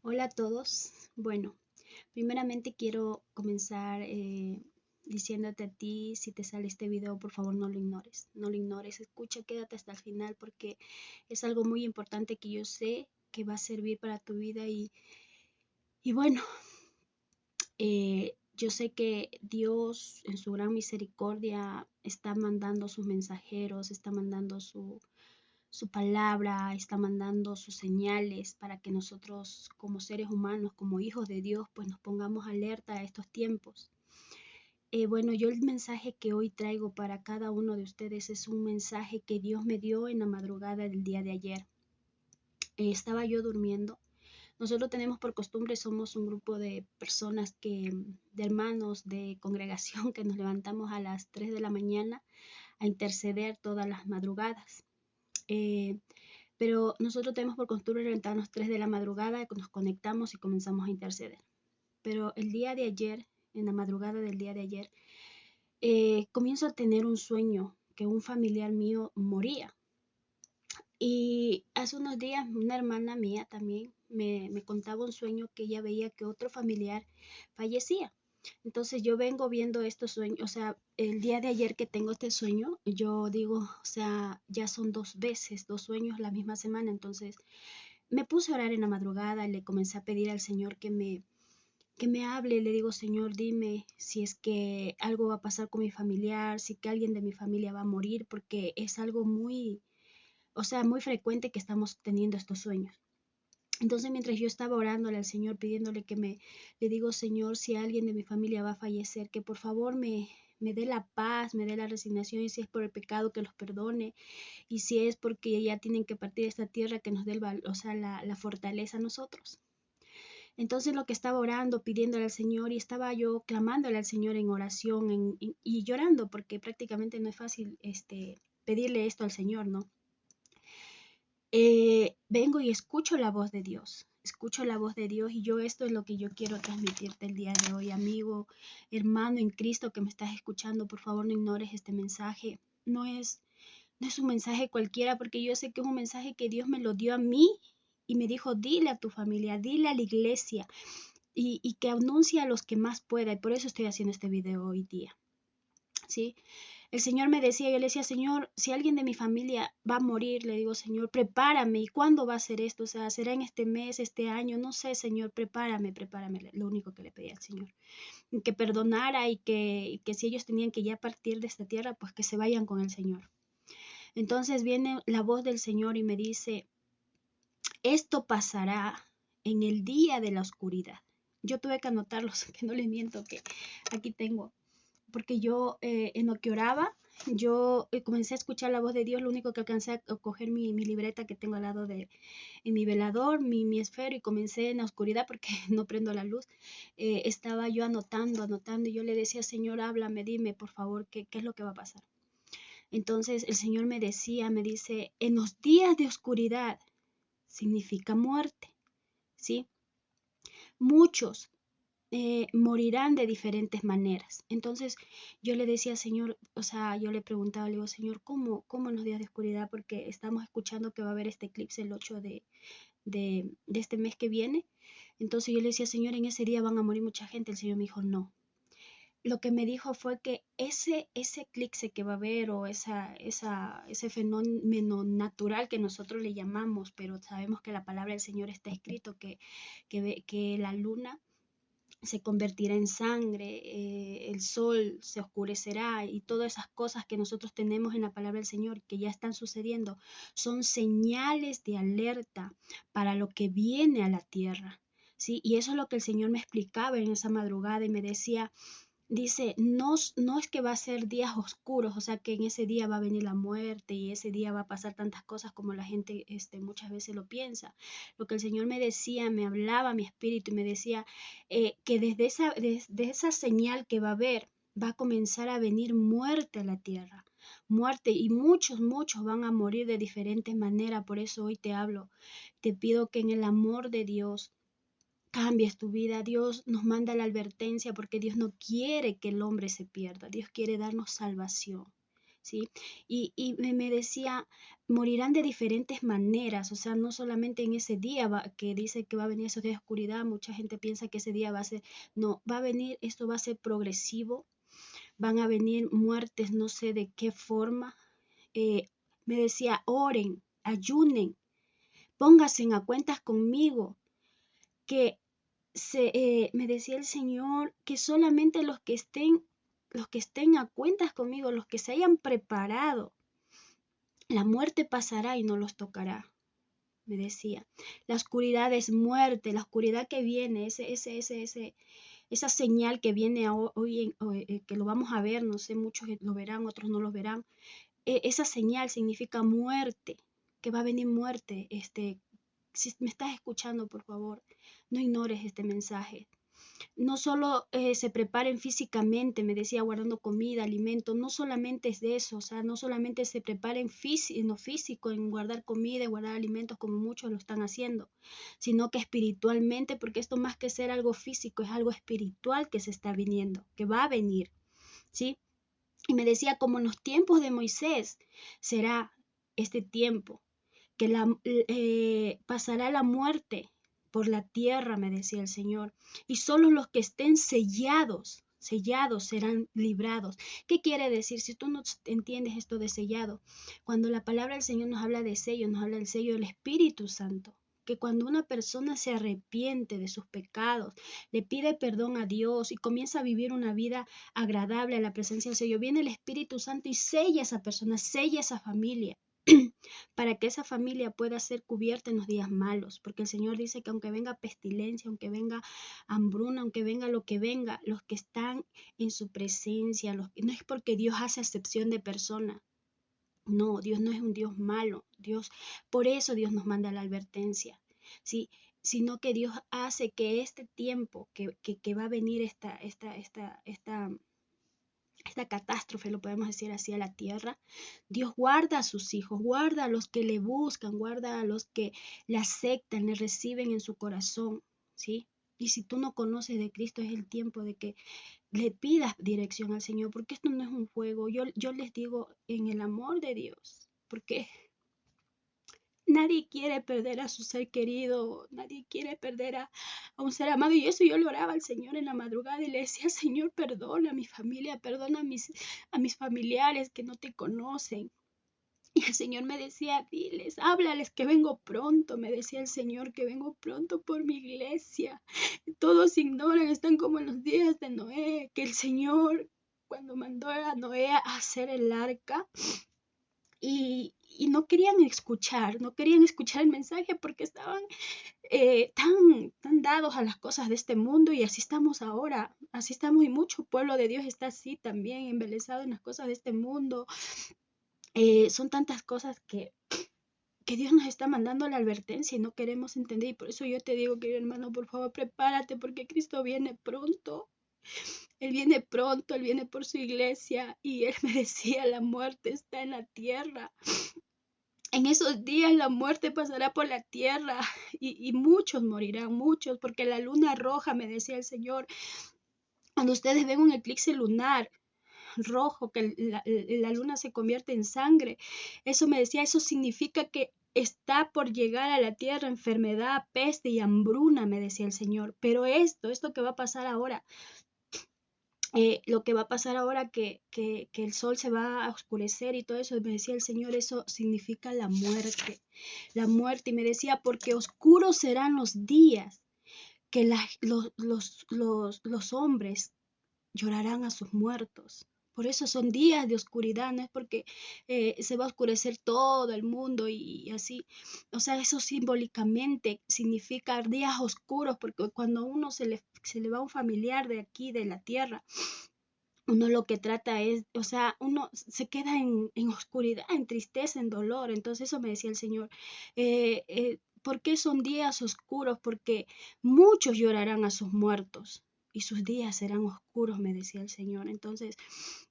Hola a todos. Bueno, primeramente quiero comenzar diciéndote a ti, si te sale este video, por favor no lo ignores. No lo ignores, escucha, quédate hasta el final porque es algo muy importante que yo sé que va a servir para tu vida y bueno, yo sé que Dios en su gran misericordia está mandando sus mensajeros, está mandando su palabra, está mandando sus señales para que nosotros como seres humanos, como hijos de Dios, pues nos pongamos alerta a estos tiempos. Bueno, yo el mensaje que hoy traigo para cada uno de ustedes es un mensaje que Dios me dio en la madrugada del día de ayer. Estaba yo durmiendo. Nosotros tenemos por costumbre, somos un grupo de personas de hermanos de congregación que nos levantamos a las 3 de la mañana a interceder todas las madrugadas. Eh, Pero nosotros tenemos por costumbre levantarnos 3 de la madrugada, nos conectamos y comenzamos a interceder. Pero el día de ayer, en la madrugada del día de ayer, comienzo a tener un sueño que un familiar mío moría. Y hace unos días una hermana mía también me contaba un sueño que ella veía que otro familiar fallecía. Entonces yo vengo viendo estos sueños, o sea, el día de ayer que tengo este sueño, yo digo, o sea, ya son 2 veces, 2 sueños la misma semana. Entonces me puse a orar en la madrugada y le comencé a pedir al Señor que me hable. Le digo, Señor, dime si es que algo va a pasar con mi familiar, si que alguien de mi familia va a morir, porque es algo muy, o sea, muy frecuente que estamos teniendo estos sueños. Entonces, mientras yo estaba orándole al Señor, pidiéndole le digo, Señor, si alguien de mi familia va a fallecer, que por favor me dé la paz, me dé la resignación, y si es por el pecado, que los perdone, y si es porque ya tienen que partir de esta tierra, que nos dé o sea, la fortaleza a nosotros. Entonces lo que estaba orando, pidiéndole al Señor, y estaba yo clamándole al Señor en oración y llorando, porque prácticamente no es fácil pedirle esto al Señor, ¿no? Vengo y escucho la voz de Dios. Escucho la voz de Dios y esto es lo que yo quiero transmitirte el día de hoy, amigo, hermano en Cristo que me estás escuchando. Por favor, no ignores este mensaje. No es un mensaje cualquiera, porque yo sé que es un mensaje que Dios me lo dio a mí y me dijo, dile a tu familia, dile a la iglesia y que anuncie a los que más pueda. Y por eso estoy haciendo este video hoy día, ¿sí? El Señor me decía, yo le decía, Señor, si alguien de mi familia va a morir, le digo, Señor, prepárame. ¿Y cuándo va a ser esto? O sea, ¿será en este mes, este año? No sé, Señor, prepárame, prepárame. Lo único que le pedí al Señor. Que perdonara y que si ellos tenían que ya partir de esta tierra, pues que se vayan con el Señor. Entonces viene la voz del Señor y me dice, esto pasará en el día de la oscuridad. Yo tuve que anotarlos, que no les miento, que aquí tengo, porque yo en lo que oraba, yo comencé a escuchar la voz de Dios. Lo único que alcancé a coger mi libreta que tengo al lado en mi velador, mi esfero, y comencé en la oscuridad porque no prendo la luz. Estaba yo anotando, y yo le decía, Señor, háblame, dime, por favor, qué es lo que va a pasar. Entonces el Señor me dice, en los días de oscuridad significa muerte, ¿sí? Muchos morirán de diferentes maneras. Entonces yo le decía, Señor, o sea, yo le preguntaba, le digo, Señor, ¿cómo en los días de oscuridad? Porque estamos escuchando que va a haber este eclipse el 8 de este mes que viene. Entonces yo le decía, Señor, en ese día van a morir mucha gente. El Señor me dijo, no. Lo que me dijo fue que ese eclipse que va a haber, o ese fenómeno natural que nosotros le llamamos, pero sabemos que la palabra del Señor está escrito, que la luna se convertirá en sangre, el sol se oscurecerá, y todas esas cosas que nosotros tenemos en la palabra del Señor que ya están sucediendo, son señales de alerta para lo que viene a la tierra, ¿sí? Y eso es lo que el Señor me explicaba en esa madrugada y me decía, dice, no es que va a ser días oscuros, o sea, que en ese día va a venir la muerte y ese día va a pasar tantas cosas como la gente muchas veces lo piensa. Lo que el Señor me decía, me hablaba a mi espíritu y me decía que desde esa señal que va a haber, va a comenzar a venir muerte a la tierra. Muerte, y muchos van a morir de diferentes maneras. Por eso hoy te hablo, te pido que en el amor de Dios cambies tu vida. Dios nos manda la advertencia porque Dios no quiere que el hombre se pierda. Dios quiere darnos salvación. ¿sí? Y me decía, morirán de diferentes maneras, o sea, no solamente en ese día que dice que va a venir esos días de oscuridad, mucha gente piensa que ese día va a ser, no, va a venir, esto va a ser progresivo, van a venir muertes, no sé de qué forma. Me decía, oren, ayunen, pónganse a cuentas conmigo, que me decía el Señor que solamente los que estén a cuentas conmigo, los que se hayan preparado, la muerte pasará y no los tocará. Me decía, la oscuridad es muerte, la oscuridad que viene, esa señal que viene hoy, que lo vamos a ver, no sé, muchos lo verán, otros no lo verán. Esa señal significa muerte, que va a venir muerte. Si me estás escuchando, por favor, no ignores este mensaje. No solo se preparen físicamente, me decía, guardando comida, alimento, no solamente es de eso, o sea, no solamente se preparen en lo físico, en guardar comida y guardar alimentos como muchos lo están haciendo, sino que espiritualmente, porque esto más que ser algo físico, es algo espiritual que se está viniendo, que va a venir, ¿sí? Y me decía, como en los tiempos de Moisés, será este tiempo, que pasará la muerte por la tierra, me decía el Señor, y solo los que estén sellados serán librados. ¿Qué quiere decir? Si tú no entiendes esto de sellado, cuando la palabra del Señor nos habla de sello, nos habla del sello del Espíritu Santo, que cuando una persona se arrepiente de sus pecados, le pide perdón a Dios y comienza a vivir una vida agradable a la presencia del Señor, viene el Espíritu Santo y sella a esa persona, sella a esa familia, para que esa familia pueda ser cubierta en los días malos, porque el Señor dice que aunque venga pestilencia, aunque venga hambruna, aunque venga lo que venga, los que están en su presencia, no es porque Dios hace excepción de persona. No, Dios no es un Dios malo, por eso Dios nos manda la advertencia, ¿sí? Sino que Dios hace que este tiempo que va a venir esta catástrofe, lo podemos decir así, a la tierra, Dios guarda a sus hijos, guarda a los que le buscan, guarda a los que le aceptan, le reciben en su corazón, ¿sí? Y si tú no conoces de Cristo, es el tiempo de que le pidas dirección al Señor, porque esto no es un juego. Yo les digo en el amor de Dios, porque nadie quiere perder a su ser querido, nadie quiere perder a un ser amado. Y eso yo le oraba al Señor en la madrugada y le decía, Señor, perdona a mi familia, perdona a mis familiares que no te conocen. Y el Señor me decía, diles, háblales que vengo pronto, me decía el Señor, que vengo pronto por mi iglesia. Todos ignoran, están como en los días de Noé, que el Señor, cuando mandó a Noé a hacer el arca, y no querían escuchar el mensaje porque estaban tan dados a las cosas de este mundo, y así estamos ahora, así estamos, y mucho pueblo de Dios está así también, embelesado en las cosas de este mundo. Son tantas cosas que Dios nos está mandando la advertencia y no queremos entender, y por eso yo te digo, querido hermano, por favor, prepárate porque Cristo viene pronto. Él viene pronto, Él viene por su iglesia, y Él me decía, la muerte está en la tierra. En esos días la muerte pasará por la tierra y muchos morirán, muchos, porque la luna roja, me decía el Señor, cuando ustedes ven un eclipse lunar rojo, que la luna se convierte en sangre, eso me decía, eso significa que está por llegar a la tierra enfermedad, peste y hambruna, me decía el Señor. Pero esto que va a pasar ahora, lo que va a pasar ahora que el sol se va a oscurecer y todo eso, me decía el Señor, eso significa la muerte, y me decía, porque oscuros serán los días que los hombres llorarán a sus muertos. Por eso son días de oscuridad, no es porque se va a oscurecer todo el mundo y así. O sea, eso simbólicamente significa días oscuros, porque cuando a uno se le va un familiar de aquí, de la tierra, uno lo que trata es, o sea, uno se queda en oscuridad, en tristeza, en dolor. Entonces eso me decía el Señor. ¿Por qué son días oscuros? Porque muchos llorarán a sus muertos y sus días serán oscuros, me decía el Señor. Entonces,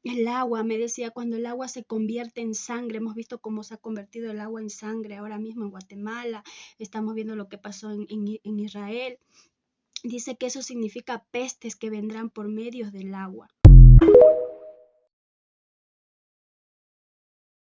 el agua, me decía, cuando el agua se convierte en sangre, hemos visto cómo se ha convertido el agua en sangre ahora mismo en Guatemala, estamos viendo lo que pasó en Israel. Dice que eso significa pestes que vendrán por medio del agua.